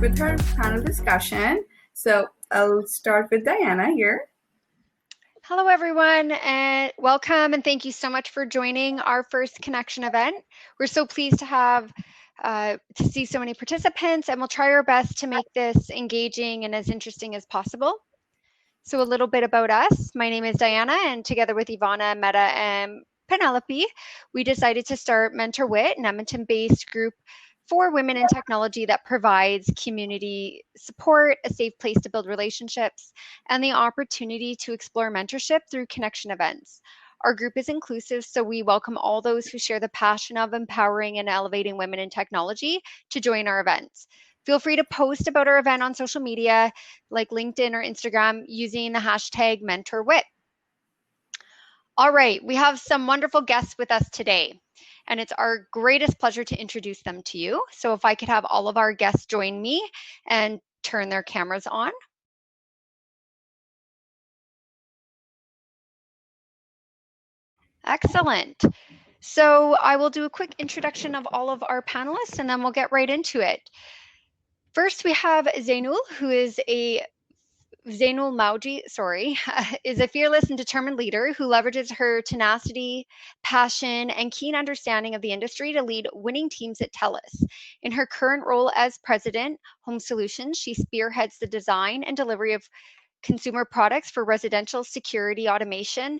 with our panel discussion. So I'll start with Diana here. Hello, everyone, and welcome, and thank you so much for joining our first Connection event. We're so pleased to have to see so many participants, and we'll try our best to make this engaging and as interesting as possible. So a little bit about us. My name is Diana, and together with Ivana, Meta, and Penelope, we decided to start mentorWIT, an Edmonton-based group for women in technology that provides community support, a safe place to build relationships, and the opportunity to explore mentorship through connection events. Our group is inclusive, so we welcome all those who share the passion of empowering and elevating women in technology to join our events. Feel free to post about our event on social media like LinkedIn or Instagram using the hashtag mentorWIT. All right, we have some wonderful guests with us today, and it's our greatest pleasure to introduce them to you. So if I could have all of our guests join me and turn their cameras on. Excellent. So I will do a quick introduction of all of our panelists, and then we'll get right into it. First, we have Zainul, who is Zainul Mawji, is a fearless and determined leader who leverages her tenacity, passion, and keen understanding of the industry to lead winning teams at TELUS. In her current role as President, Home Solutions, she spearheads the design and delivery of consumer products for residential security automation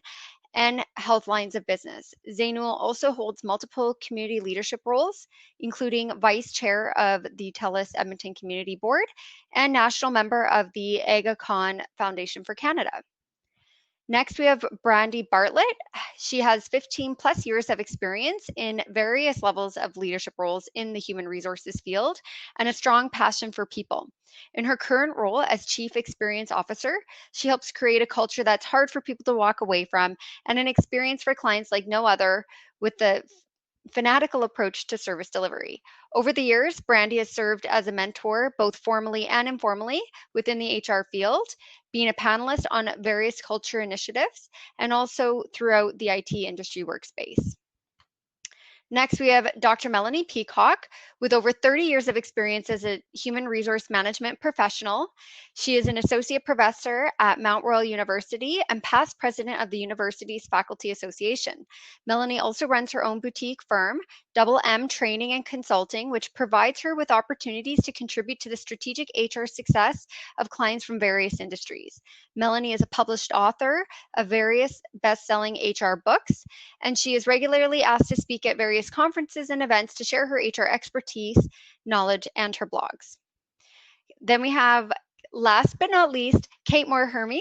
and health lines of business. Zainul also holds multiple community leadership roles, including Vice Chair of the TELUS Edmonton Community Board and National Member of the AgaCon Foundation for Canada. Next, we have Brandi Bartlett. She has 15 plus years of experience in various levels of leadership roles in the human resources field and a strong passion for people. In her current role as Chief Experience Officer, she helps create a culture that's hard for people to walk away from and an experience for clients like no other with the fanatical approach to service delivery. Over the years, Brandi has served as a mentor, both formally and informally, within the HR field, being a panelist on various culture initiatives, and also throughout the IT industry workspace. Next, we have Dr. Melanie Peacock, with over 30 years of experience as a human resource management professional. She is an associate professor at Mount Royal University and past president of the university's faculty association. Melanie also runs her own boutique firm, Double M Training and Consulting, which provides her with opportunities to contribute to the strategic HR success of clients from various industries. Melanie is a published author of various best-selling HR books, and she is regularly asked to speak at various conferences and events to share her HR expertise, knowledge, and her blogs. Then we have, last but not least, Kate Moore Hermes.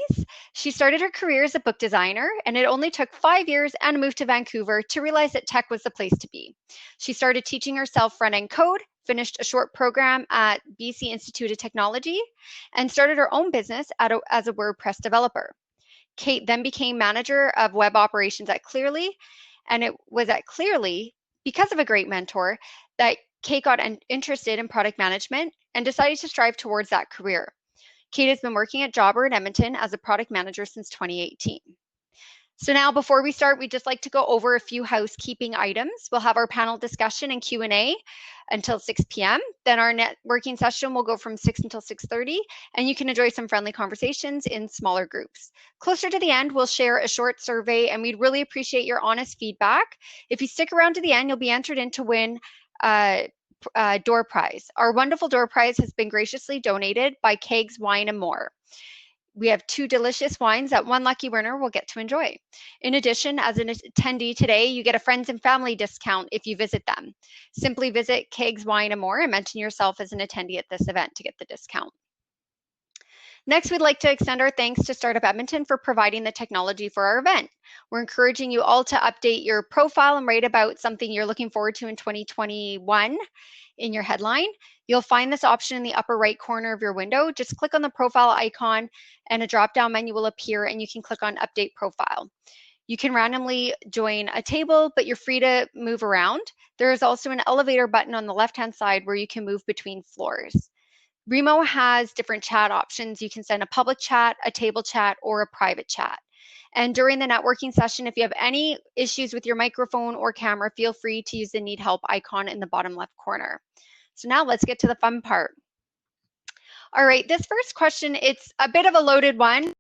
She started her career as a book designer, and it only took 5 years and a move to Vancouver to realize that tech was the place to be. She started teaching herself front-end code, finished a short program at BC Institute of Technology, and started her own business as a WordPress developer. Kate then became manager of web operations at Clearly, and it was at Clearly, because of a great mentor, that Kate got interested in product management and decided to strive towards that career. Kate has been working at Jobber in Edmonton as a product manager since 2018. So now, before we start, we'd just like to go over a few housekeeping items. We'll have our panel discussion and Q&A until 6 p.m. Then our networking session will go from 6 until 6:30, and you can enjoy some friendly conversations in smaller groups. Closer to the end, we'll share a short survey, and we'd really appreciate your honest feedback. If you stick around to the end, you'll be entered in to win door prize. Our wonderful door prize has been graciously donated by Kegs Wine and More. We have 2 delicious wines that one lucky winner will get to enjoy. In addition, as an attendee today, you get a friends and family discount if you visit them. Simply visit Kegs Wine and More and mention yourself as an attendee at this event to get the discount. Next, we'd like to extend our thanks to Startup Edmonton for providing the technology for our event. We're encouraging you all to update your profile and write about something you're looking forward to in 2021 in your headline. You'll find this option in the upper right corner of your window. Just click on the profile icon and a drop-down menu will appear, and you can click on Update Profile. You can randomly join a table, but you're free to move around. There is also an elevator button on the left-hand side where you can move between floors. Remo has different chat options. You can send a public chat, a table chat, or a private chat. And during the networking session, if you have any issues with your microphone or camera, feel free to use the Need Help icon in the bottom left corner. So now let's get to the fun part. All right, this first question, it's a bit of a loaded one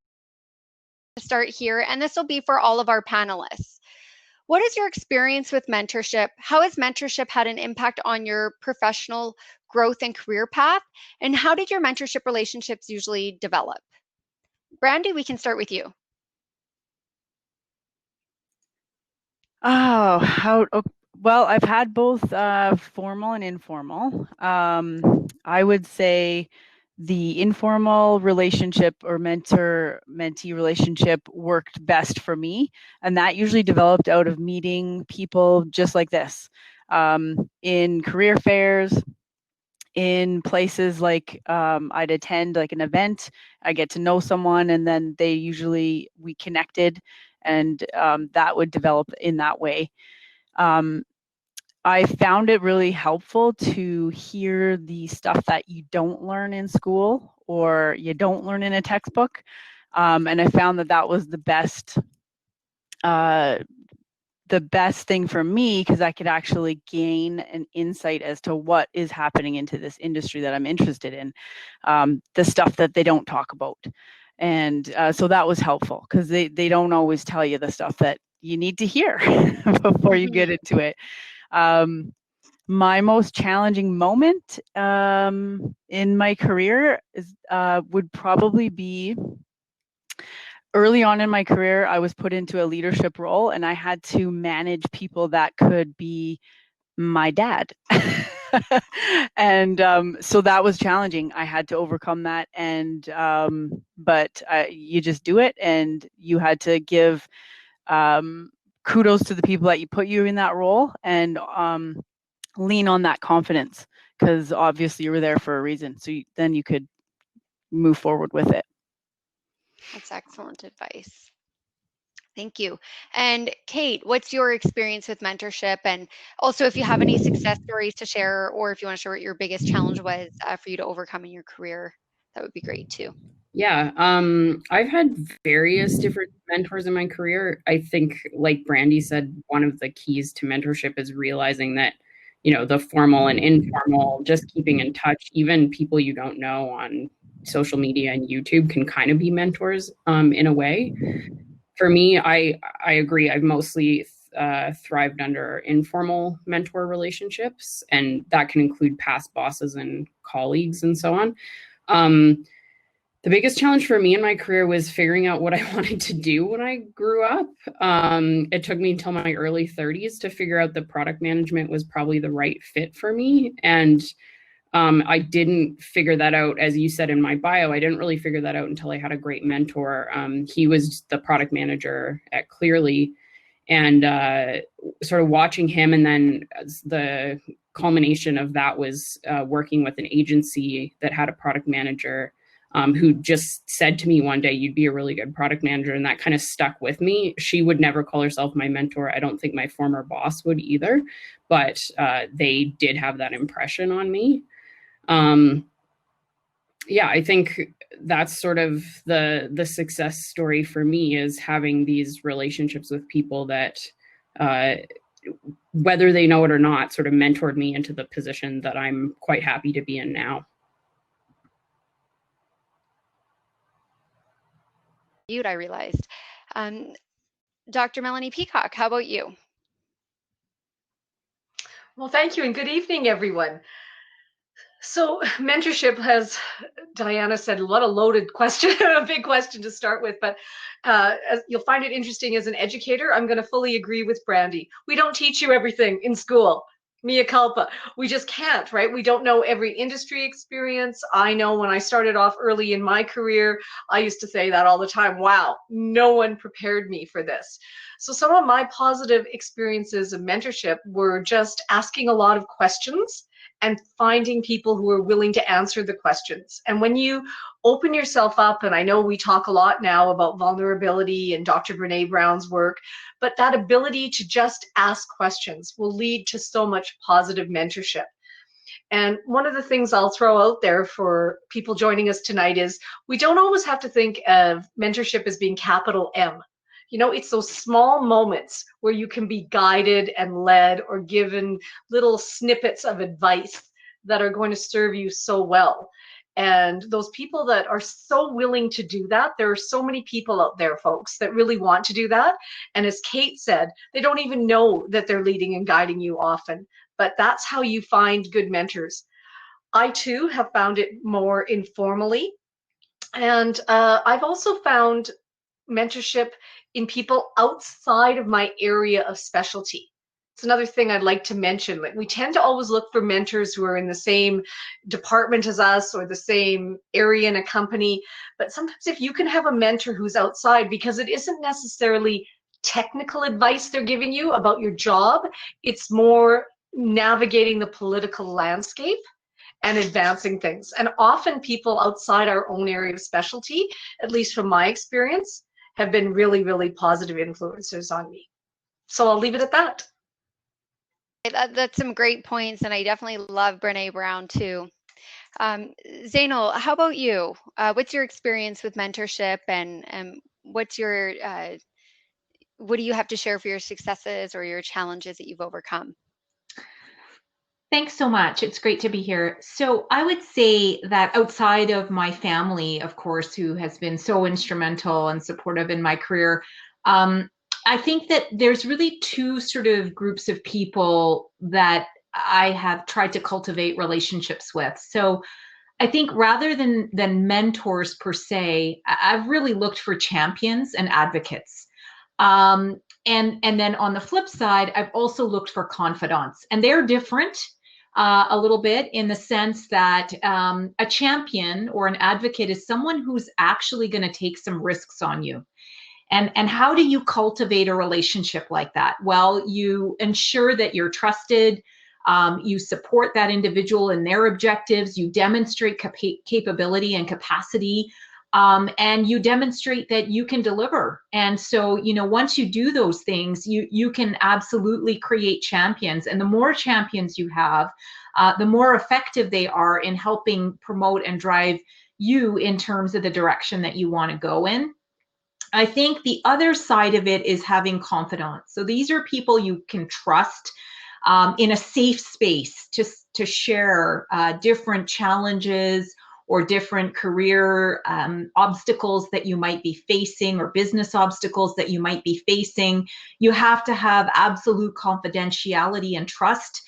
to start here, and this will be for all of our panelists. What is your experience with mentorship? How has mentorship had an impact on your professional growth and career path? And how did your mentorship relationships usually develop? Brandi, we can start with you. Well, I've had both formal and informal. I would say the informal relationship or mentor-mentee relationship worked best for me, and that usually developed out of meeting people just like this, in career fairs, in places like I'd attend like an event, I get to know someone, and then we connected, and that would develop in that way. I found it really helpful to hear the stuff that you don't learn in school or you don't learn in a textbook. And I found that was the best thing for me, because I could actually gain an insight as to what is happening into this industry that I'm interested in, the stuff that they don't talk about. And so that was helpful, because they don't always tell you the stuff that you need to hear before you get into it. My most challenging moment in my career would probably be early on in my career. I was put into a leadership role, and I had to manage people that could be my dad. And so that was challenging. I had to overcome that, and but you just do it, and you had to give kudos to the people that you put you in that role, and lean on that confidence, because obviously you were there for a reason. So then you could move forward with it. That's excellent advice. Thank you. And Kate, what's your experience with mentorship? And also, if you have any success stories to share, or if you want to share what your biggest challenge was for you to overcome in your career, that would be great too. Yeah, I've had various different mentors in my career. I think, like Brandi said, one of the keys to mentorship is realizing that, the formal and informal, just keeping in touch, even people you don't know on social media and YouTube can kind of be mentors in a way. For me, I agree. I've mostly thrived under informal mentor relationships, and that can include past bosses and colleagues and so on. The biggest challenge for me in my career was figuring out what I wanted to do when I grew up. It took me until my early 30s to figure out that product management was probably the right fit for me. And I didn't figure that out, as you said in my bio. I didn't really figure that out until I had a great mentor. He was the product manager at Clearly, and sort of watching him, and then the culmination of that was working with an agency that had a product manager who just said to me one day, "You'd be a really good product manager." And that kind of stuck with me. She would never call herself my mentor. I don't think my former boss would either, but they did have that impression on me. Yeah, I think that's sort of the success story for me, is having these relationships with people that, whether they know it or not, sort of mentored me into the position that I'm quite happy to be in now. I realized. Dr. Melanie Peacock, how about you? Well, thank you, and good evening, everyone. So mentorship, has Diana said, a lot of loaded question, a big question to start with, but as you'll find it interesting as an educator, I'm going to fully agree with Brandi. We don't teach you everything in school. Mea culpa. We just can't, right? We don't know every industry experience. I know when I started off early in my career, I used to say that all the time. Wow, no one prepared me for this. So some of my positive experiences of mentorship were just asking a lot of questions and finding people who are willing to answer the questions. And when you open yourself up, and I know we talk a lot now about vulnerability and Dr. Brene Brown's work, but that ability to just ask questions will lead to so much positive mentorship. And one of the things I'll throw out there for people joining us tonight is we don't always have to think of mentorship as being capital M. It's those small moments where you can be guided and led or given little snippets of advice that are going to serve you so well. And those people that are so willing to do that, there are so many people out there, folks, that really want to do that. And as Kate said, they don't even know that they're leading and guiding you often. But that's how you find good mentors. I too have found it more informally. And I've also found mentorship in people outside of my area of specialty. It's another thing I'd like to mention. Like, we tend to always look for mentors who are in the same department as us or the same area in a company. But sometimes if you can have a mentor who's outside, because it isn't necessarily technical advice they're giving you about your job, it's more navigating the political landscape and advancing things. And often people outside our own area of specialty, at least from my experience, have been really, really positive influencers on me. So I'll leave it at that. That's some great points, and I definitely love Brene Brown too. Zainul, how about you? What's your experience with mentorship, and what's your what do you have to share for your successes or your challenges that you've overcome? Thanks so much. It's great to be here. So I would say that outside of my family, of course, who has been so instrumental and supportive in my career, I think that there's really two sort of groups of people that I have tried to cultivate relationships with. So I think rather than mentors per se, I've really looked for champions and advocates. And then on the flip side, I've also looked for confidants, and they're different a little bit in the sense that a champion or an advocate is someone who's actually going to take some risks on you. And how do you cultivate a relationship like that? Well, you ensure that you're trusted, you support that individual in their objectives, you demonstrate capability and capacity, and you demonstrate that you can deliver. And so, you know, once you do those things, you can absolutely create champions. And the more champions you have, the more effective they are in helping promote and drive you in terms of the direction that you want to go in. I think the other side of it is having confidants. So these are people you can trust in a safe space to share different challenges or different career obstacles that you might be facing, or business obstacles that you might be facing. You have to have absolute confidentiality and trust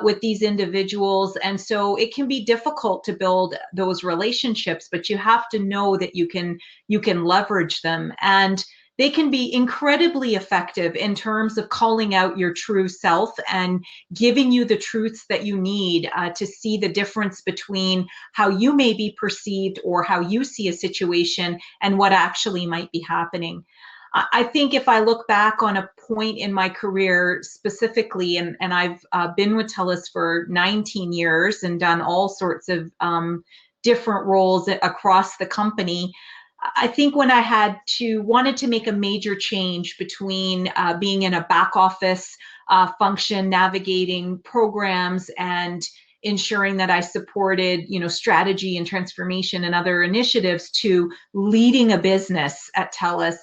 with these individuals. And so it can be difficult to build those relationships, but you have to know that you can leverage them. And they can be incredibly effective in terms of calling out your true self and giving you the truths that you need to see the difference between how you may be perceived or how you see a situation and what actually might be happening. I think if I look back on a point in my career specifically, and I've been with TELUS for 19 years and done all sorts of different roles across the company, I think when I wanted to make a major change between being in a back office function, navigating programs, and ensuring that I supported, strategy and transformation and other initiatives, to leading a business at TELUS,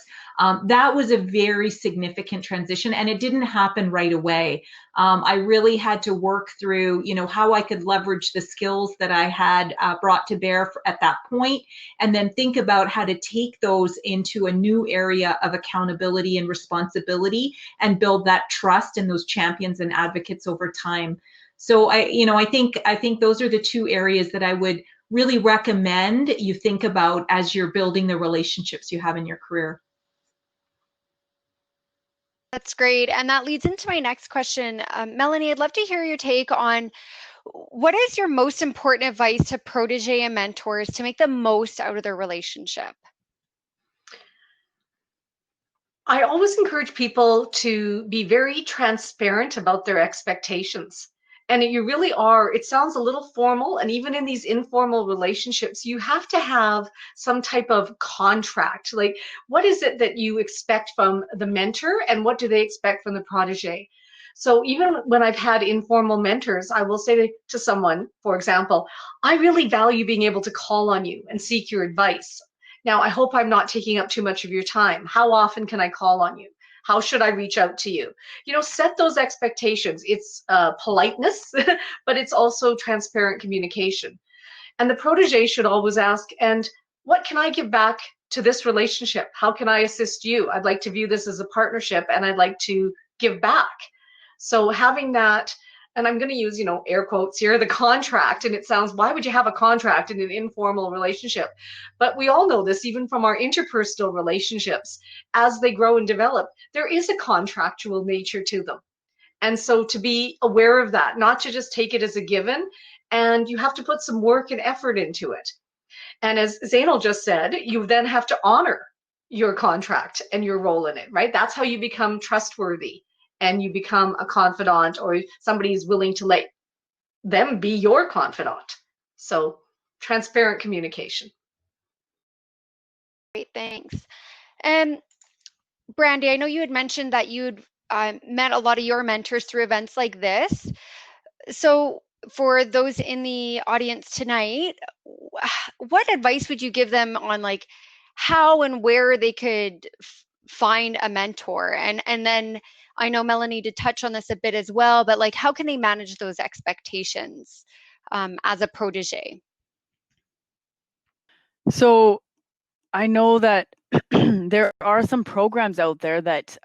that was a very significant transition, and it didn't happen right away. I really had to work through, how I could leverage the skills that I had brought to bear at that point, and then think about how to take those into a new area of accountability and responsibility and build that trust in those champions and advocates over time. So I think those are the two areas that I would really recommend you think about as you're building the relationships you have in your career. That's great. And that leads into my next question. Melanie, I'd love to hear your take on what is your most important advice to protege and mentors to make the most out of their relationship? I always encourage people to be very transparent about their expectations. And you really are, it sounds a little formal, and even in these informal relationships, you have to have some type of contract. Like, what is it that you expect from the mentor, and what do they expect from the protege? So even when I've had informal mentors, I will say to someone, for example, I really value being able to call on you and seek your advice. Now, I hope I'm not taking up too much of your time. How often can I call on you? How should I reach out to you? Set those expectations. It's politeness, but it's also transparent communication. And the protege should always ask, and what can I give back to this relationship? How can I assist you? I'd like to view this as a partnership, and I'd like to give back. So having that, and I'm going to use, air quotes here, the contract, and it sounds, why would you have a contract in an informal relationship? But we all know this, even from our interpersonal relationships, as they grow and develop, there is a contractual nature to them. And so to be aware of that, not to just take it as a given, and you have to put some work and effort into it. And as Zainul just said, you then have to honor your contract and your role in it, right? That's how you become trustworthy and you become a confidant, or somebody is willing to let them be your confidant. So transparent communication. Great, thanks. And Brandi, I know you had mentioned that you'd met a lot of your mentors through events like this. So for those in the audience tonight, what advice would you give them on like how and where they could find a mentor? And then I know Melanie did touch on this a bit as well, but like how can they manage those expectations as a protege? So I know that there are some programs out there that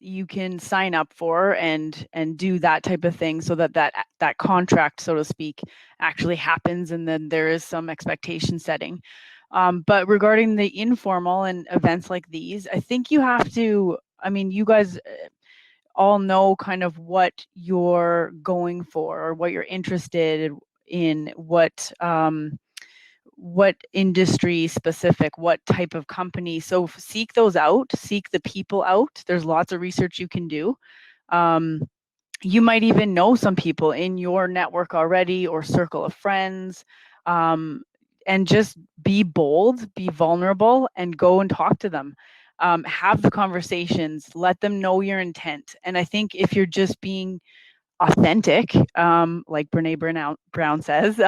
you can sign up for and do that type of thing, so that contract, so to speak, actually happens, and then there is some expectation setting. But regarding the informal and events like these, I think you have to, I mean, you guys all know kind of what you're going for or what you're interested in, what industry specific, what type of company. So seek those out, seek the people out. There's lots of research you can do. You might even know some people in your network already or circle of friends. And just be bold, be vulnerable, and go and talk to them. Have the conversations, let them know your intent. And I think if you're just being authentic, like Brene Brown says,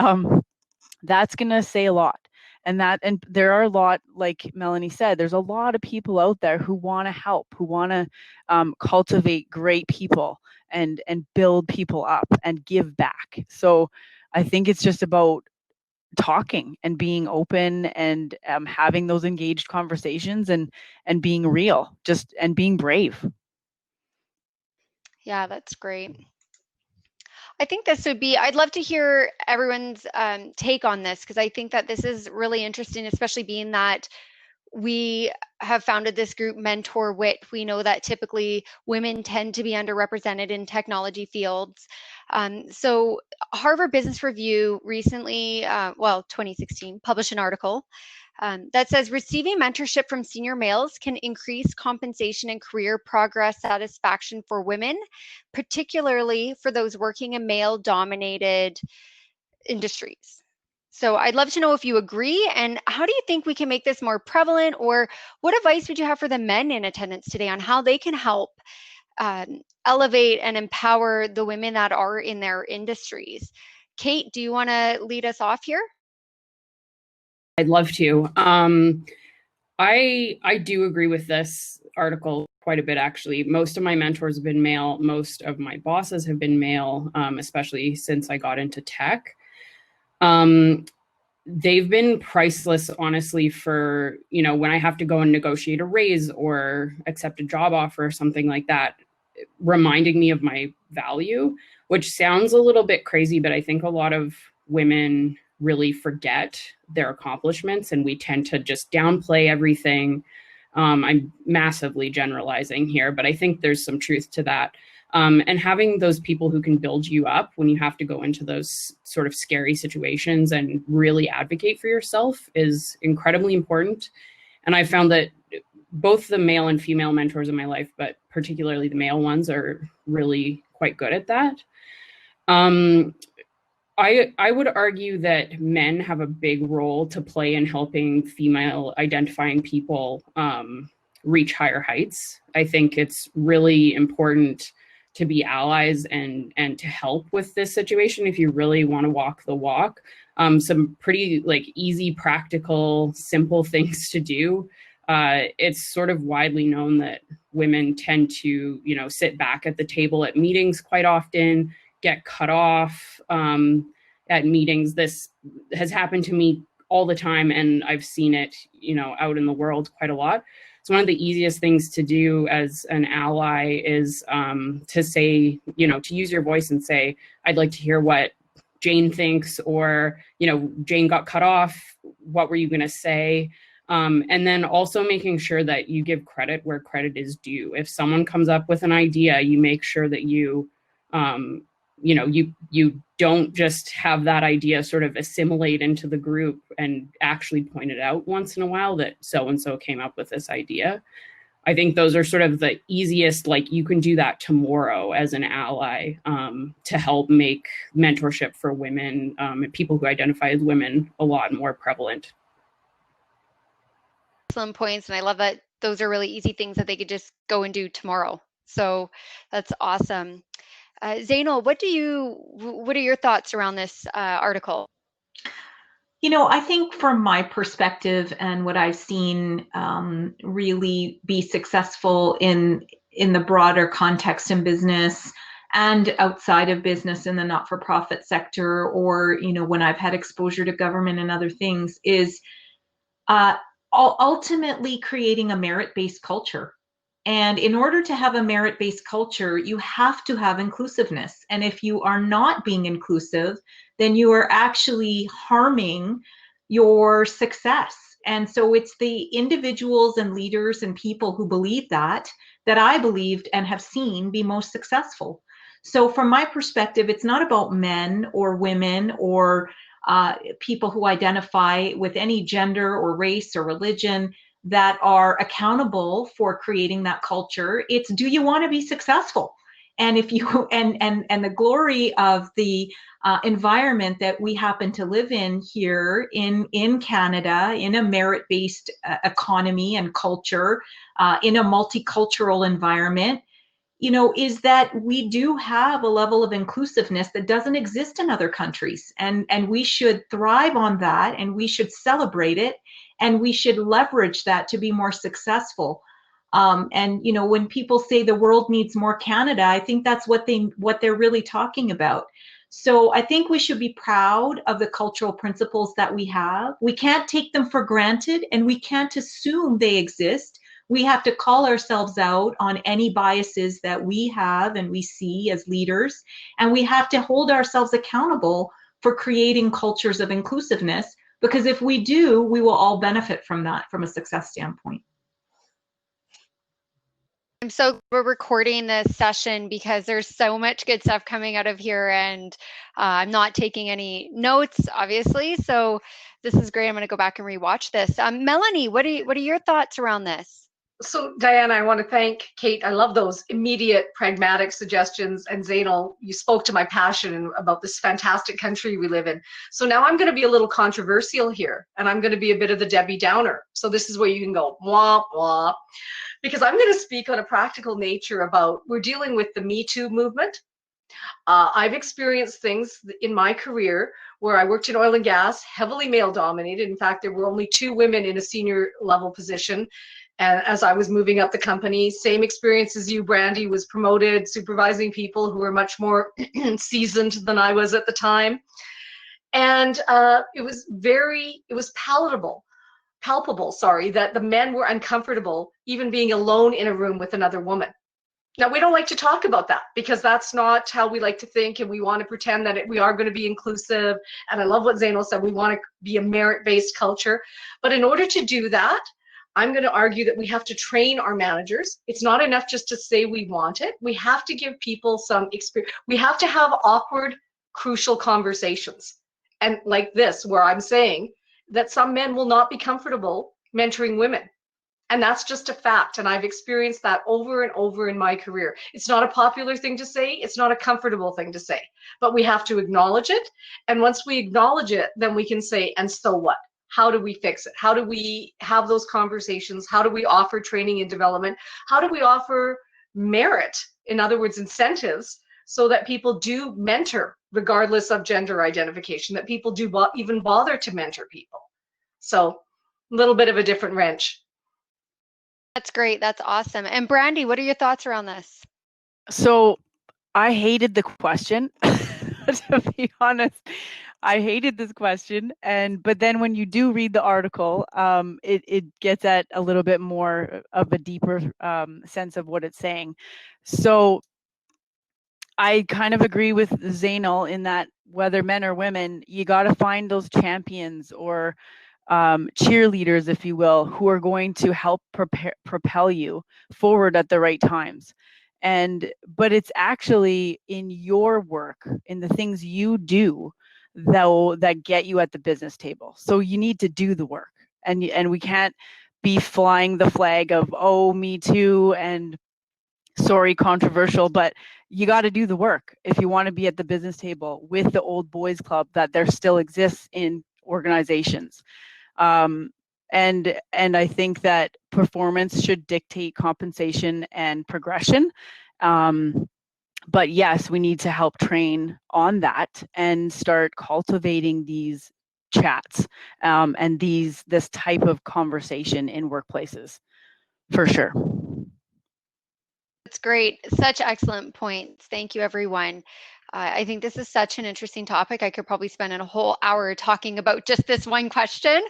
that's going to say a lot. And there are a lot, like Melanie said, there's a lot of people out there who want to help, who want to cultivate great people and build people up and give back. So I think it's just about talking and being open and having those engaged conversations and being real, and being brave. Yeah, that's great. I think this would be, I'd love to hear everyone's take on this, because I think that this is really interesting, especially being that we have founded this group, mentorWIT. We know that typically women tend to be underrepresented in technology fields. So Harvard Business Review recently, 2016, published an article that says receiving mentorship from senior males can increase compensation and career progress satisfaction for women, particularly for those working in male-dominated industries. So I'd love to know if you agree, and how do you think we can make this more prevalent, or what advice would you have for the men in attendance today on how they can help elevate and empower the women that are in their industries? Kate, do you want to lead us off here? I'd love to. I do agree with this article quite a bit, actually. Most of my mentors have been male. Most of my bosses have been male, especially since I got into tech. They've been priceless, honestly, for, when I have to go and negotiate a raise or accept a job offer or something like that, reminding me of my value, which sounds a little bit crazy, but I think a lot of women really forget their accomplishments, and we tend to just downplay everything. I'm massively generalizing here, but I think there's some truth to that. And having those people who can build you up when you have to go into those sort of scary situations and really advocate for yourself is incredibly important. And I found that both the male and female mentors in my life, but particularly the male ones, are really quite good at that. I would argue that men have a big role to play in helping female identifying people reach higher heights. I think it's really important to be allies and to help with this situation if you really want to walk the walk. Some pretty easy, practical, simple things to do. It's sort of widely known that women tend to, sit back at the table at meetings quite often, get cut off. at meetings. This has happened to me all the time, and I've seen it, out in the world quite a lot. So one of the easiest things to do as an ally is to say, to use your voice and say, I'd like to hear what Jane thinks, or, Jane got cut off. What were you going to say? And then also making sure that you give credit where credit is due. If someone comes up with an idea, you make sure that you don't just have that idea sort of assimilate into the group and actually point it out once in a while that so-and-so came up with this idea. I think those are sort of the easiest, like you can do that tomorrow as an ally to help make mentorship for women and people who identify as women a lot more prevalent. Excellent points. And I love that those are really easy things that they could just go and do tomorrow. So that's awesome. Zainul, what are your thoughts around this article? I think from my perspective and what I've seen really be successful in the broader context in business and outside of business in the not-for-profit sector, or, when I've had exposure to government and other things, is ultimately creating a merit-based culture. And in order to have a merit-based culture, you have to have inclusiveness. And if you are not being inclusive, then you are actually harming your success. And so it's the individuals and leaders and people who believe that I believed and have seen be most successful. So from my perspective, it's not about men or women or people who identify with any gender or race or religion that are accountable for creating that culture. It's, do you want to be successful? And if you and the glory of the environment that we happen to live in here in Canada, in a merit-based economy and culture, in a multicultural environment, is that we do have a level of inclusiveness that doesn't exist in other countries. And we should thrive on that, and we should celebrate it, and we should leverage that to be more successful. And when people say the world needs more Canada, I think that's what they're really talking about. So I think we should be proud of the cultural principles that we have. We can't take them for granted, and we can't assume they exist. We have to call ourselves out on any biases that we have and we see as leaders, and we have to hold ourselves accountable for creating cultures of inclusiveness, because if we do, we will all benefit from that from a success standpoint. I'm so glad we're recording this session because there's so much good stuff coming out of here, and I'm not taking any notes, obviously. So this is great. I'm going to go back and rewatch this. Melanie, what are your thoughts around this? So Diana, I want to thank Kate. I love those immediate, pragmatic suggestions. And Zainul, you spoke to my passion about this fantastic country we live in. So now I'm going to be a little controversial here, and I'm going to be a bit of the Debbie Downer. So this is where you can go, womp, womp. Because I'm going to speak on a practical nature about, we're dealing with the Me Too movement. I've experienced things in my career where I worked in oil and gas, heavily male dominated. In fact, there were only 2 women in a senior level position. And as I was moving up the company, same experience as you, Brandi, was promoted, supervising people who were much more seasoned than I was at the time. And it was palpable, that the men were uncomfortable even being alone in a room with another woman. Now, we don't like to talk about that because that's not how we like to think, and we want to pretend that we are going to be inclusive. And I love what Zainul said, we want to be a merit-based culture. But in order to do that, I'm going to argue that we have to train our managers. It's not enough just to say we want it. We have to give people some experience. We have to have awkward, crucial conversations. And like this, where I'm saying that some men will not be comfortable mentoring women. And that's just a fact. And I've experienced that over and over in my career. It's not a popular thing to say. It's not a comfortable thing to say. But we have to acknowledge it. And once we acknowledge it, then we can say, and so what? How do we fix it? How do we have those conversations? How do we offer training and development? How do we offer merit, in other words, incentives, so that people do mentor regardless of gender identification, that people do even bother to mentor people? So a little bit of a different wrench. That's great. That's awesome. And Brandi, what are your thoughts around this? So I hated the question, to be honest. I hated this question, but then when you do read the article, it gets at a little bit more of a deeper sense of what it's saying. So I kind of agree with Zainul in that whether men or women, you got to find those champions or cheerleaders, if you will, who are going to help propel you forward at the right times. But it's actually in your work, in the things you do, that get you at the business table. So you need to do the work, and we can't be flying the flag of, oh, me too, and sorry, controversial, but you got to do the work if you want to be at the business table with the old boys club that there still exists in organizations. And I think that performance should dictate compensation and progression. But yes, we need to help train on that and start cultivating these chats and this type of conversation in workplaces, for sure. That's great. Such excellent points. Thank you, everyone. I think this is such an interesting topic. I could probably spend a whole hour talking about just this one question.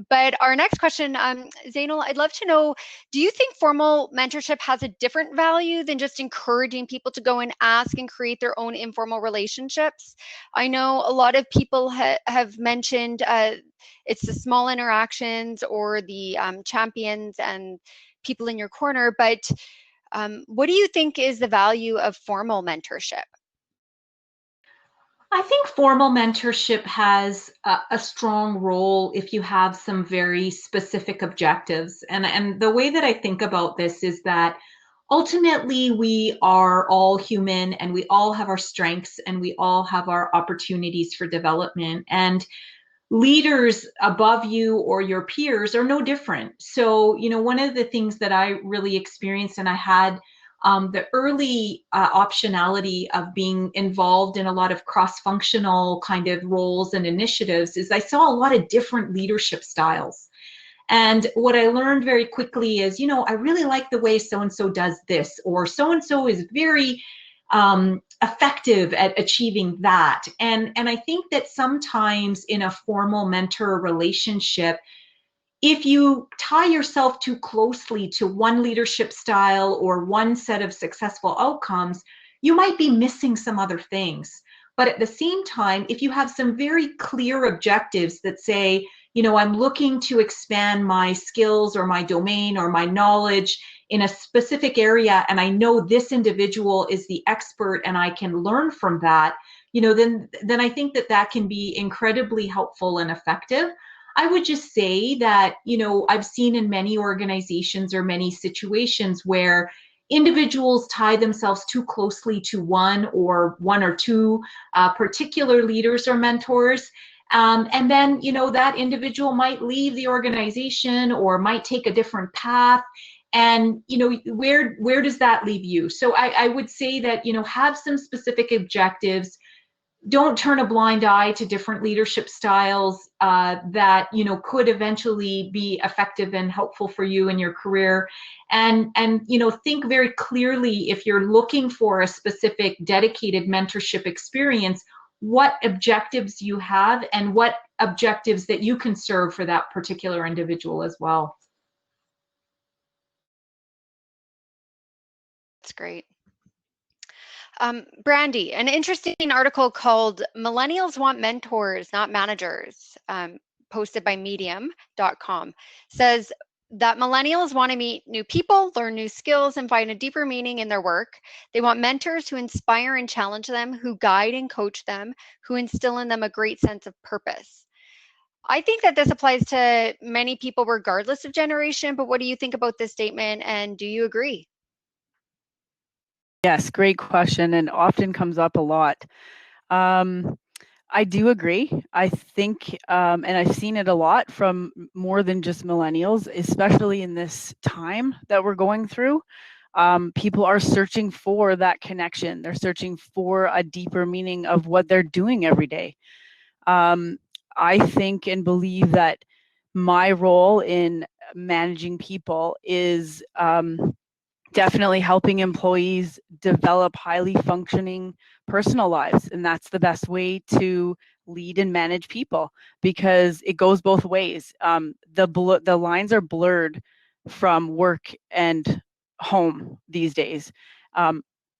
But our next question, Zainul, I'd love to know, do you think formal mentorship has a different value than just encouraging people to go and ask and create their own informal relationships? I know a lot of people have mentioned it's the small interactions or the champions and people in your corner, but what do you think is the value of formal mentorship? I think formal mentorship has a strong role if you have some very specific objectives. And the way that I think about this is that ultimately we are all human and we all have our strengths and we all have our opportunities for development. And leaders above you or your peers are no different. So, one of the things that I really experienced, and I had the early optionality of being involved in a lot of cross-functional kind of roles and initiatives, is I saw a lot of different leadership styles. And what I learned very quickly is, I really like the way so-and-so does this, or so-and-so is very effective at achieving that. And I think that sometimes in a formal mentor relationship, if you tie yourself too closely to one leadership style or one set of successful outcomes, you might be missing some other things. But at the same time, if you have some very clear objectives that say, I'm looking to expand my skills or my domain or my knowledge in a specific area, and I know this individual is the expert and I can learn from that, then I think that can be incredibly helpful and effective. I would just say that, I've seen in many organizations or many situations where individuals tie themselves too closely to one or two particular leaders or mentors. And then, that individual might leave the organization or might take a different path. And, where does that leave you? So I would say that, have some specific objectives. Don't turn a blind eye to different leadership styles that could eventually be effective and helpful for you in your career, and think very clearly, if you're looking for a specific dedicated mentorship experience, what objectives you have and what objectives that you can serve for that particular individual as well. That's great. Brandi, an interesting article called "Millennials Want Mentors, Not Managers," posted by medium.com, says that millennials want to meet new people, learn new skills, and find a deeper meaning in their work. They want mentors who inspire and challenge them, who guide and coach them, who instill in them a great sense of purpose. I think that this applies to many people regardless of generation, but what do you think about this statement, and do you agree? Yes, great question, and often comes up a lot. I do agree. I think, and I've seen it a lot from more than just millennials, especially in this time that we're going through. People are searching for that connection. They're searching for a deeper meaning of what they're doing every day. I think and believe that my role in managing people is definitely helping employees develop highly functioning personal lives. And that's the best way to lead and manage people, because it goes both ways. The lines are blurred from work and home these days.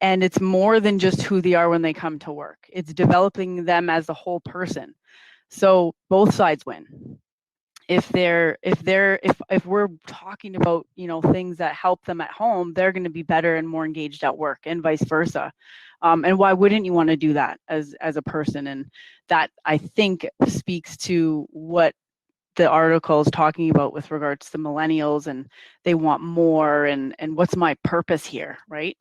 And it's more than just who they are when they come to work. It's developing them as a whole person. So both sides win. If we're talking about, things that help them at home, they're going to be better and more engaged at work, and vice versa. And why wouldn't you want to do that as a person? And that, I think, speaks to what the article is talking about with regards to millennials, and they want more, and what's my purpose here, right?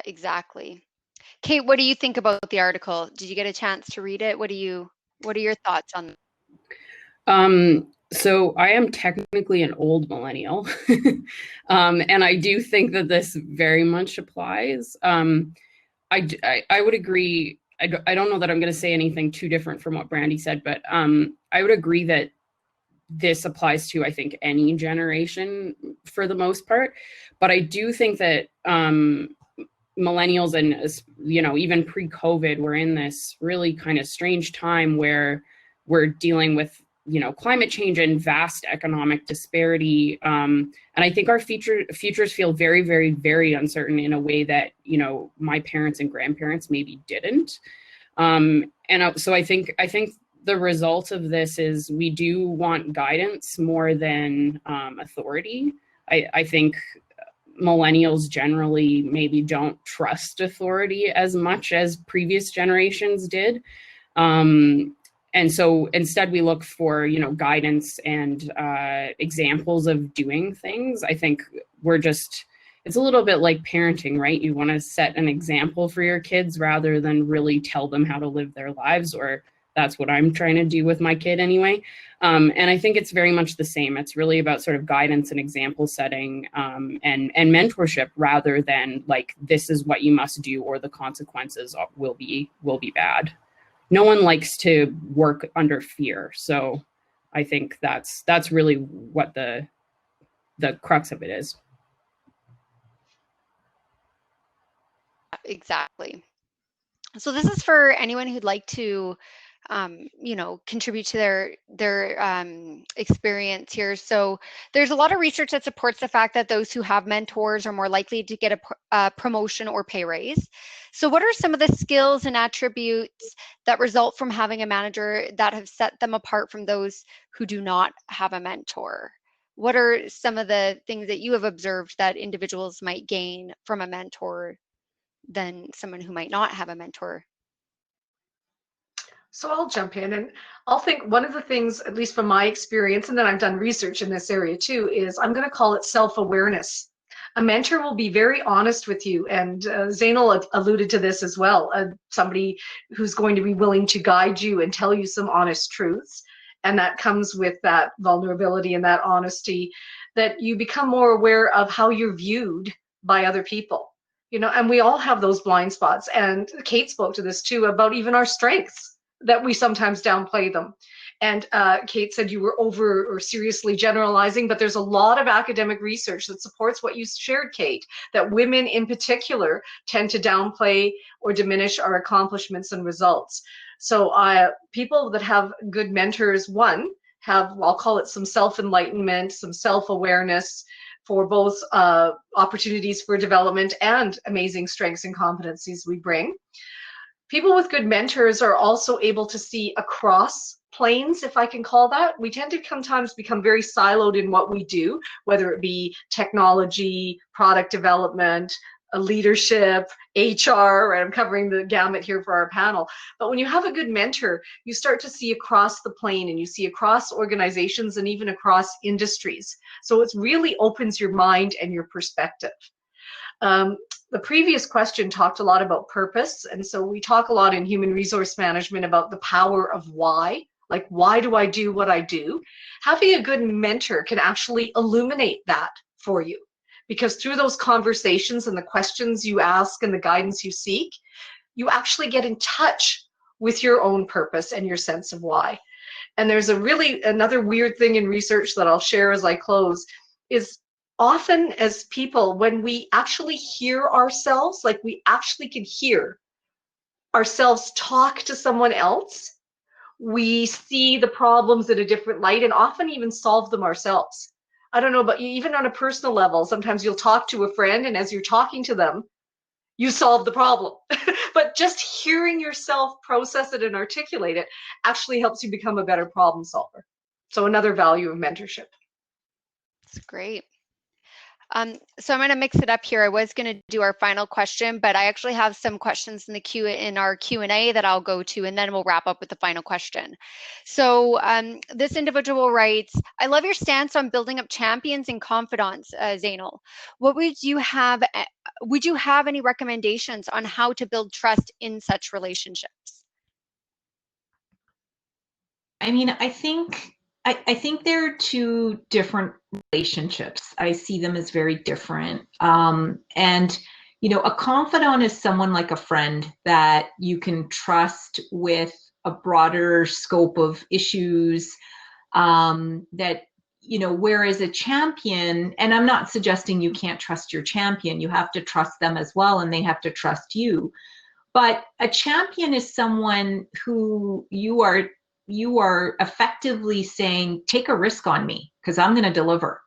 Exactly. Kate, what do you think about the article? Did you get a chance to read it? What are your thoughts on that? So I am technically an old millennial, and I do think that this very much applies. I would agree. I don't know that I'm going to say anything too different from what Brandi said, but I would agree that this applies to, I think, any generation for the most part. But I do think that millennials, and even pre-COVID, we're in this really kind of strange time where we're dealing with climate change and vast economic disparity, and I think our futures feel very, very, very uncertain in a way that my parents and grandparents maybe didn't. So I think the result of this is we do want guidance more than authority. I think millennials generally maybe don't trust authority as much as previous generations did. And so instead we look for, guidance and examples of doing things. I think it's a little bit like parenting, right? You want to set an example for your kids rather than really tell them how to live their lives, or that's what I'm trying to do with my kid anyway. And I think it's very much the same. It's really about sort of guidance and example setting, and mentorship, rather than like, this is what you must do or the consequences will be bad. No one likes to work under fear. So I think that's really what the crux of it is. Exactly. So this is for anyone who'd like to contribute to their experience here. So there's a lot of research that supports the fact that those who have mentors are more likely to get a promotion or pay raise. So what are some of the skills and attributes that result from having a manager that have set them apart from those who do not have a mentor? What are some of the things that you have observed that individuals might gain from a mentor than someone who might not have a mentor? So I'll jump in, and I'll think one of the things, at least from my experience, and then I've done research in this area too, is I'm going to call it self-awareness. A mentor will be very honest with you, and Zainul alluded to this as well, somebody who's going to be willing to guide you and tell you some honest truths. And that comes with that vulnerability and that honesty, that you become more aware of how you're viewed by other people. And we all have those blind spots. And Kate spoke to this too, about even our strengths, that we sometimes downplay them. And Kate said you were over or seriously generalizing, but there's a lot of academic research that supports what you shared, Kate, that women in particular tend to downplay or diminish our accomplishments and results. So people that have good mentors, I'll call it some self-enlightenment, some self-awareness for both opportunities for development and amazing strengths and competencies we bring. People with good mentors are also able to see across planes, if I can call that. We tend to sometimes become very siloed in what we do, whether it be technology, product development, leadership, HR, right? I'm covering the gamut here for our panel. But when you have a good mentor, you start to see across the plane, and you see across organizations and even across industries. So it really opens your mind and your perspective. The previous question talked a lot about purpose. And so we talk a lot in human resource management about the power of why. Like, why do I do what I do? Having a good mentor can actually illuminate that for you, because through those conversations and the questions you ask and the guidance you seek, you actually get in touch with your own purpose and your sense of why. And there's another weird thing in research that I'll share as I close, is often as people, when we actually hear ourselves, like we actually can hear ourselves talk to someone else, we see the problems in a different light and often even solve them ourselves. I don't know about you, even on a personal level, sometimes you'll talk to a friend and as you're talking to them, you solve the problem. But just hearing yourself process it and articulate it actually helps you become a better problem solver. So another value of mentorship. That's great. So I'm going to mix it up here. I was going to do our final question, but I actually have some questions in the queue in our Q&A that I'll go to, and then we'll wrap up with the final question. So this individual writes, I love your stance on building up champions and confidants, Zainul. What would you have any recommendations on how to build trust in such relationships? I mean, I think there are two different relationships. I see them as very different. And, you know, a confidant is someone like a friend that you can trust with a broader scope of issues, that, you know, whereas a champion, and I'm not suggesting you can't trust your champion, you have to trust them as well, and they have to trust you. But a champion is someone who you are effectively saying, take a risk on me because I'm going to deliver.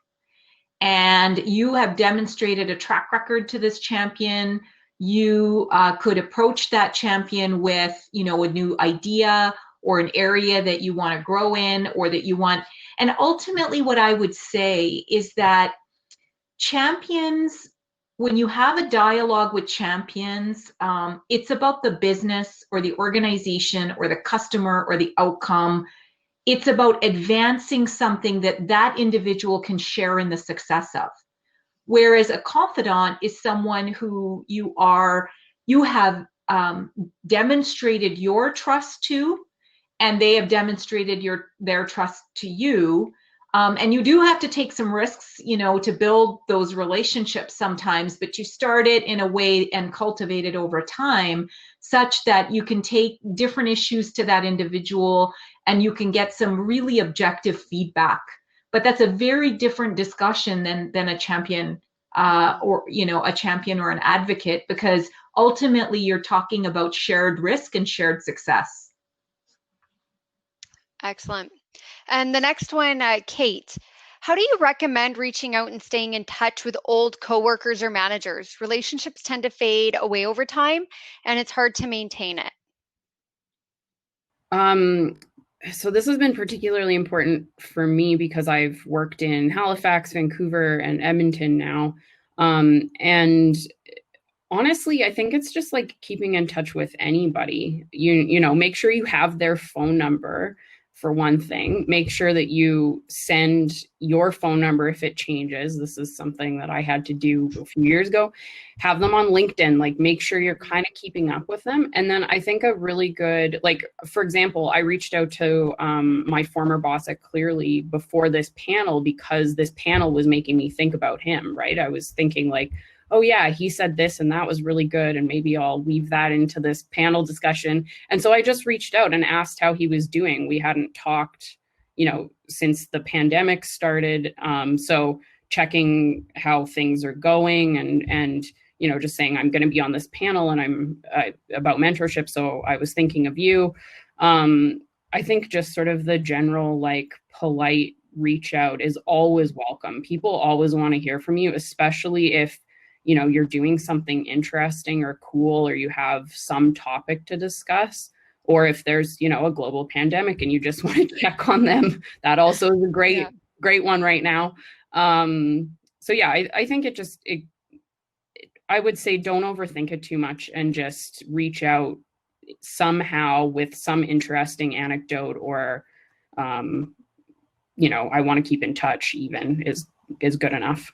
And you have demonstrated a track record to this champion. You could approach that champion with, you know, a new idea or an area that you want to grow in or that you want. And ultimately what I would say is that champions, when you have a dialogue with champions, it's about the business or the organization or the customer or the outcome. It's about advancing something that that individual can share in the success of. Whereas a confidant is someone who you have demonstrated your trust to, and they have demonstrated their trust to you. And you do have to take some risks, you know, to build those relationships sometimes, but you start it in a way and cultivate it over time such that you can take different issues to that individual and you can get some really objective feedback. But that's a very different discussion than a champion or, you know, a champion or an advocate, because ultimately you're talking about shared risk and shared success. Excellent. And the next one, Kate, how do you recommend reaching out and staying in touch with old coworkers or managers? Relationships tend to fade away over time, and it's hard to maintain it. So this has been particularly important for me because I've worked in Halifax, Vancouver, and Edmonton now. And honestly, I think it's just like keeping in touch with anybody. You know, make sure you have their phone number. For one thing, make sure that you send your phone number if it changes. This is something that I had to do a few years ago. Have them on LinkedIn, like make sure you're kind of keeping up with them. And then I think a really good, like, for example, I reached out to my former boss at Clearly before this panel because this panel was making me think about him, right? I was thinking like, oh yeah, he said this and that was really good, and maybe I'll weave that into this panel discussion. And so I just reached out and asked how he was doing. We hadn't talked, you know, since the pandemic started. So checking how things are going and you know, just saying I'm going to be on this panel and I'm about mentorship. So I was thinking of you. I think just sort of the general like polite reach out is always welcome. People always want to hear from you, especially if you know, you're doing something interesting or cool, or you have some topic to discuss, or if there's, you know, a global pandemic and you just want to check on them, that also is a great one right now. So yeah, I think I would say don't overthink it too much and just reach out somehow with some interesting anecdote or, you know, I want to keep in touch even is good enough.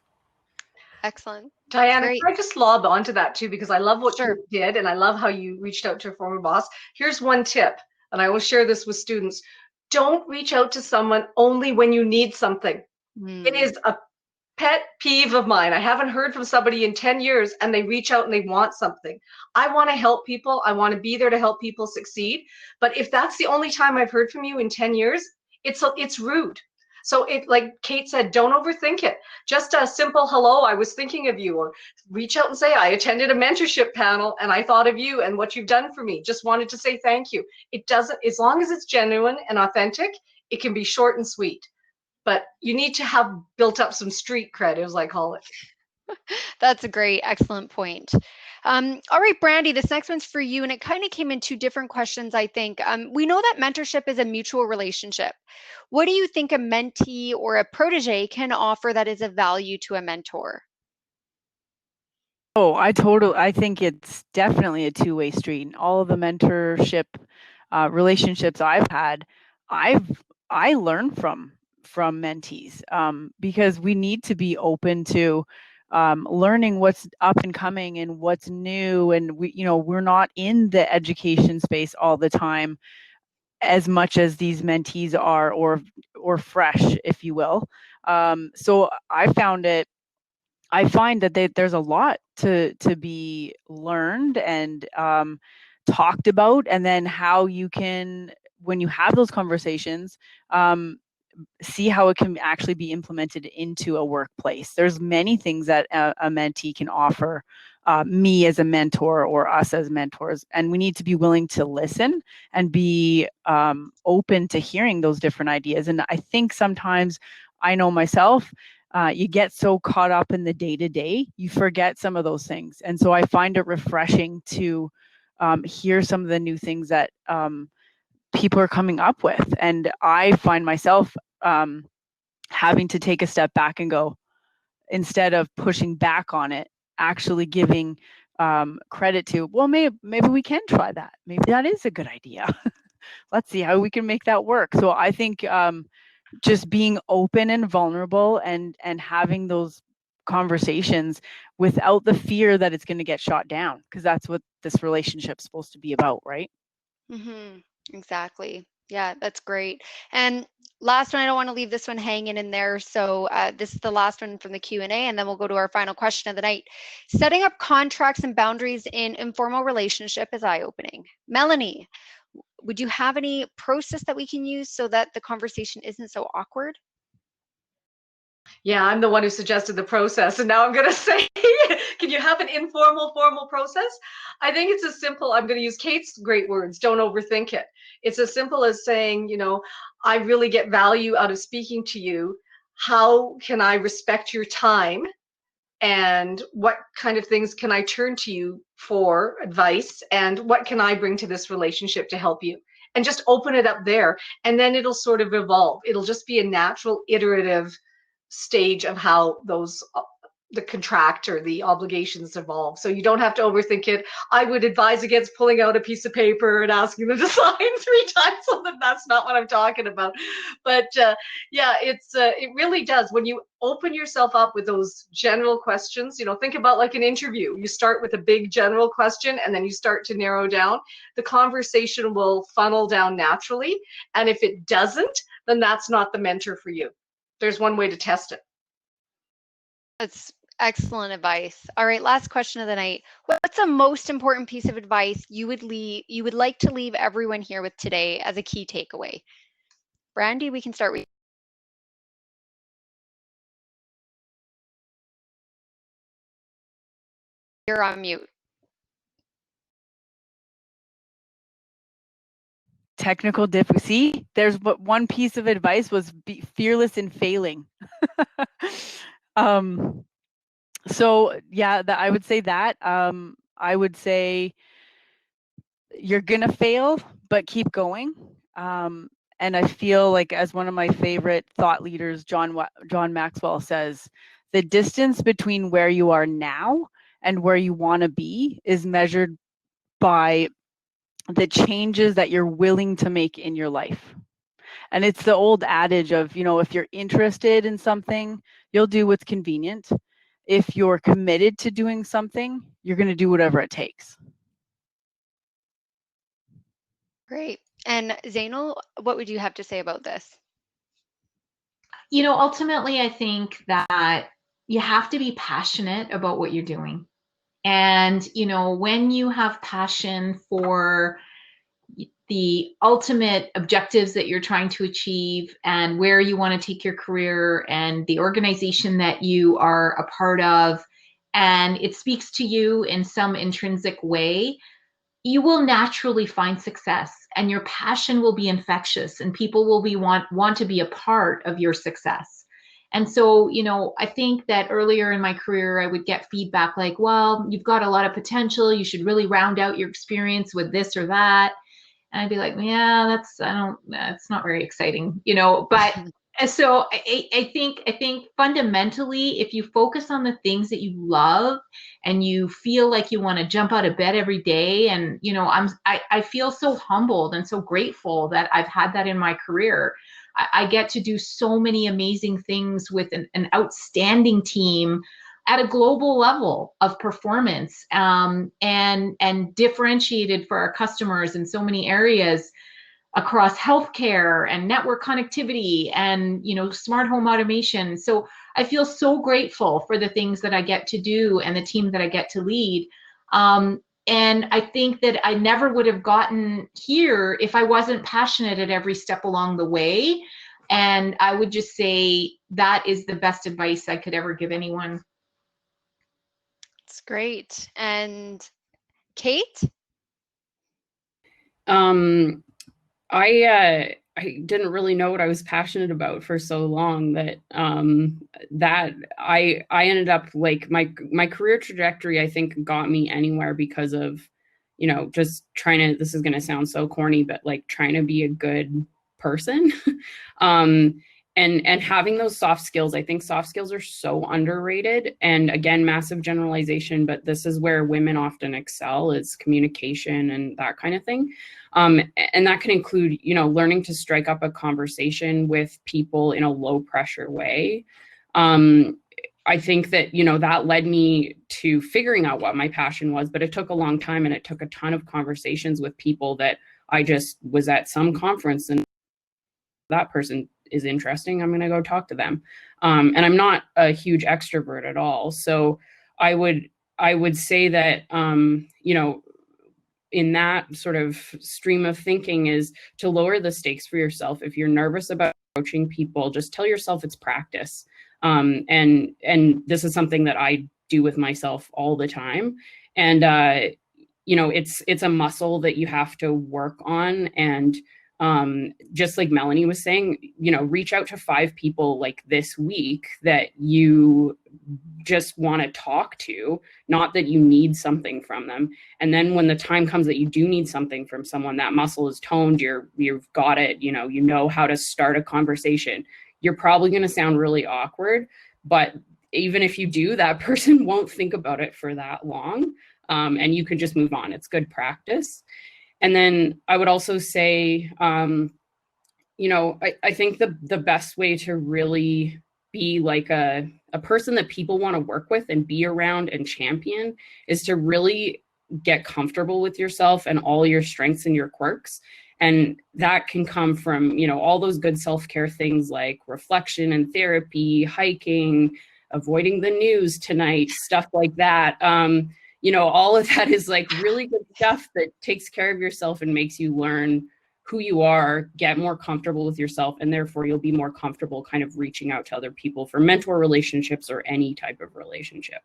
Excellent. Diana, can I just lob onto that too, because I love what you did and I love how you reached out to a former boss. Here's one tip, and I always share this with students. Don't reach out to someone only when you need something. It is a pet peeve of mine. I haven't heard from somebody in 10 years and they reach out and they want something. I want to help people. I want to be there to help people succeed. But if that's the only time I've heard from you in 10 years, it's rude. So it, like Kate said, don't overthink it. Just a simple hello, I was thinking of you, or reach out and say, I attended a mentorship panel and I thought of you and what you've done for me. Just wanted to say thank you. It doesn't, as long as it's genuine and authentic, it can be short and sweet. But you need to have built up some street cred, as I call it. That's a great, excellent point. All right, Brandi, this next one's for you, and it kind of came in two different questions, I think. We know that mentorship is a mutual relationship. What do you think a mentee or a protege can offer that is of value to a mentor? Oh, I think it's definitely a two-way street. And all of the mentorship relationships I've had, I learn from mentees, because we need to be open to learning what's up and coming and what's new. And we're not in the education space all the time as much as these mentees are, or fresh, if you will. So I find that there's a lot to be learned and talked about, and then how you can, when you have those conversations, see how it can actually be implemented into a workplace. There's many things that a mentee can offer me as a mentor or us as mentors, and we need to be willing to listen and be open to hearing those different ideas. And I think sometimes, I know myself, you get so caught up in the day-to-day, you forget some of those things. And so I find it refreshing to hear some of the new things that people are coming up with. And I find myself having to take a step back and go, instead of pushing back on it, actually giving credit to, well, maybe we can try that. Maybe that is a good idea. Let's see how we can make that work. So I think just being open and vulnerable and having those conversations without the fear that it's going to get shot down, because that's what this relationship's supposed to be about, right? Mm-hmm. Exactly. Yeah, that's great. And last one, I don't want to leave this one hanging in there. So this is the last one from the Q&A, and then we'll go to our final question of the night. Setting up contracts and boundaries in informal relationship is eye-opening. Melanie, would you have any process that we can use so that the conversation isn't so awkward? Yeah, I'm the one who suggested the process, and now I'm going to say, can you have an informal, formal process? I think it's as simple. I'm going to use Kate's great words. Don't overthink it. It's as simple as saying, I really get value out of speaking to you. How can I respect your time? And what kind of things can I turn to you for advice? And what can I bring to this relationship to help you? And just open it up there. And then it'll sort of evolve. It'll just be a natural, iterative stage of how the contract or the obligations evolve. So you don't have to overthink it. I would advise against pulling out a piece of paper and asking them to sign 3 times. So that's not what I'm talking about. But yeah, it really does. When you open yourself up with those general questions, think about like an interview. You start with a big general question and then you start to narrow down. The conversation will funnel down naturally. And if it doesn't, then that's not the mentor for you. There's one way to test it. That's excellent advice. All right, last question of the night. What's the most important piece of advice you would like to leave everyone here with today as a key takeaway? Brandi, we can start with you. You're on mute. Technical difficulty. There's one piece of advice was be fearless in failing. So yeah, I would say that. I would say you're gonna fail, but keep going. And I feel like, as one of my favorite thought leaders, John Maxwell, says, the distance between where you are now and where you want to be is measured by the changes that you're willing to make in your life. And it's the old adage of, if you're interested in something, you'll do what's convenient. If you're committed to doing something, you're going to do whatever it takes. Great. And Zainul, what would you have to say about this? Ultimately, I think that you have to be passionate about what you're doing. And, when you have passion for the ultimate objectives that you're trying to achieve and where you want to take your career and the organization that you are a part of, and it speaks to you in some intrinsic way, you will naturally find success, and your passion will be infectious, and people will want to be a part of your success. And so, you know, I think that earlier in my career, I would get feedback like, well, you've got a lot of potential. You should really round out your experience with this or that. And I'd be like, yeah, that's not very exciting, you know, but so I think fundamentally, if you focus on the things that you love and you feel like you want to jump out of bed every day, and, you know, I feel so humbled and so grateful that I've had that in my career. I get to do so many amazing things with an outstanding team at a global level of performance, and differentiated for our customers in so many areas across healthcare and network connectivity and, you know, smart home automation. So I feel so grateful for the things that I get to do and the team that I get to lead. And I think that I never would have gotten here if I wasn't passionate at every step along the way. And I would just say that is the best advice I could ever give anyone. It's great. And Kate? I didn't really know what I was passionate about for so long that I ended up, like, my career trajectory, I think, got me anywhere because of, you know, just trying to, this is going to sound so corny, but like trying to be a good person. And having those soft skills. I think soft skills are so underrated, and again, massive generalization, but this is where women often excel, is communication and that kind of thing. And that can include, you know, learning to strike up a conversation with people in a low pressure way. I think that, you know, that led me to figuring out what my passion was, but it took a long time, and it took a ton of conversations with people that I just was at some conference and that person is interesting, I'm going to go talk to them. And I'm not a huge extrovert at all. So I would say that, you know, in that sort of stream of thinking is to lower the stakes for yourself. If you're nervous about approaching people, just tell yourself it's practice. And this is something that I do with myself all the time. And, you know, it's a muscle that you have to work on. And just like Melanie was saying, you know, reach out to 5 people like this week that you just want to talk to, not that you need something from them. And then when the time comes that you do need something from someone, that muscle is toned, you've got it, you know how to start a conversation. You're probably going to sound really awkward, but even if you do, that person won't think about it for that long. And you can just move on. It's good practice. And then I would also say, you know, I think the best way to really be like a person that people want to work with and be around and champion is to really get comfortable with yourself and all your strengths and your quirks. And that can come from, you know, all those good self-care things like reflection and therapy, hiking, avoiding the news tonight, stuff like that. You know, all of that is like really good stuff that takes care of yourself and makes you learn who you are, get more comfortable with yourself, and therefore you'll be more comfortable kind of reaching out to other people for mentor relationships or any type of relationship.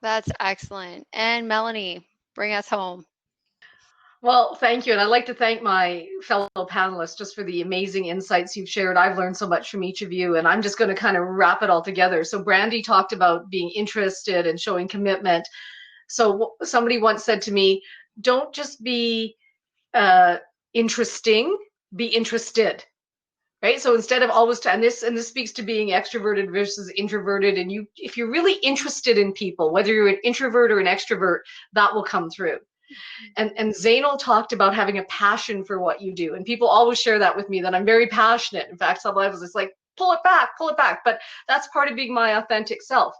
That's excellent. And Melanie, bring us home. Well, thank you. And I'd like to thank my fellow panelists just for the amazing insights you've shared. I've learned so much from each of you, and I'm just going to kind of wrap it all together. So Brandi talked about being interested and showing commitment. So somebody once said to me, don't just be interesting, be interested. Right? So instead of always, and this speaks to being extroverted versus introverted, and if you're really interested in people, whether you're an introvert or an extrovert, that will come through. And Zainul talked about having a passion for what you do, and people always share that with me, that I'm very passionate. In fact, sometimes it's like, pull it back, but that's part of being my authentic self.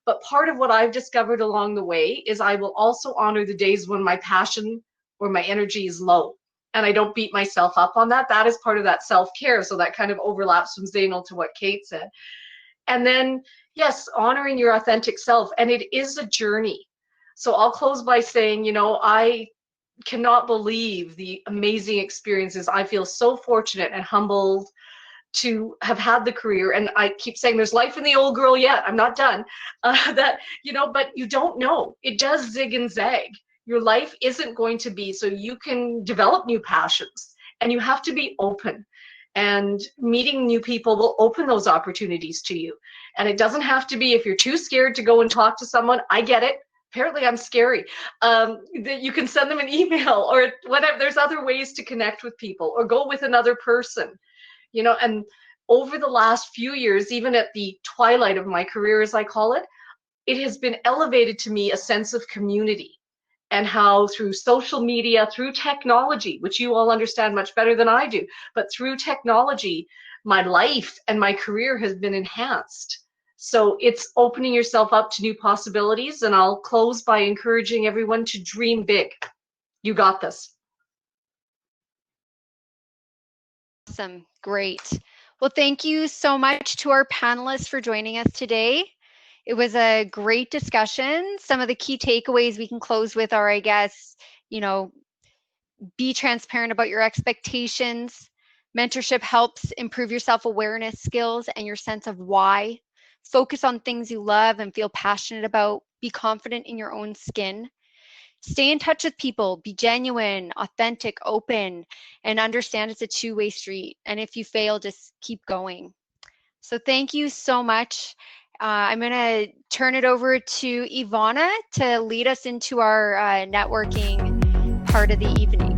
But part of what I've discovered along the way is I will also honor the days when my passion or my energy is low, and I don't beat myself up on that. That is part of that self-care. So that kind of overlaps from Zainul to what Kate said. And then, yes, honoring your authentic self, and it is a journey. So I'll close by saying, you know, I cannot believe the amazing experiences. I feel so fortunate and humbled to have had the career. And I keep saying there's life in the old girl yet. I'm not done. That, you know, but you don't know. It does zig and zag. Your life isn't going to be, so you can develop new passions, and you have to be open. And meeting new people will open those opportunities to you. And it doesn't have to be, if you're too scared to go and talk to someone, I get it. Apparently I'm scary. That you can send them an email or whatever. There's other ways to connect with people, or go with another person. You know, and over the last few years, even at the twilight of my career, as I call it, it has been elevated to me a sense of community, and how through social media, through technology, which you all understand much better than I do, but through technology, my life and my career has been enhanced. So it's opening yourself up to new possibilities. And I'll close by encouraging everyone to dream big. You got this. Awesome. Great. Well, thank you so much to our panelists for joining us today. It was a great discussion. Some of the key takeaways we can close with are, I guess, you know, be transparent about your expectations. Mentorship helps improve your self-awareness skills and your sense of why. Focus on things you love and feel passionate about. Be confident in your own skin. Stay in touch with people, be genuine, authentic, open, and understand it's a two-way street. And if you fail, just keep going. So thank you so much. I'm going to turn it over to Ivana to lead us into our networking part of the evening.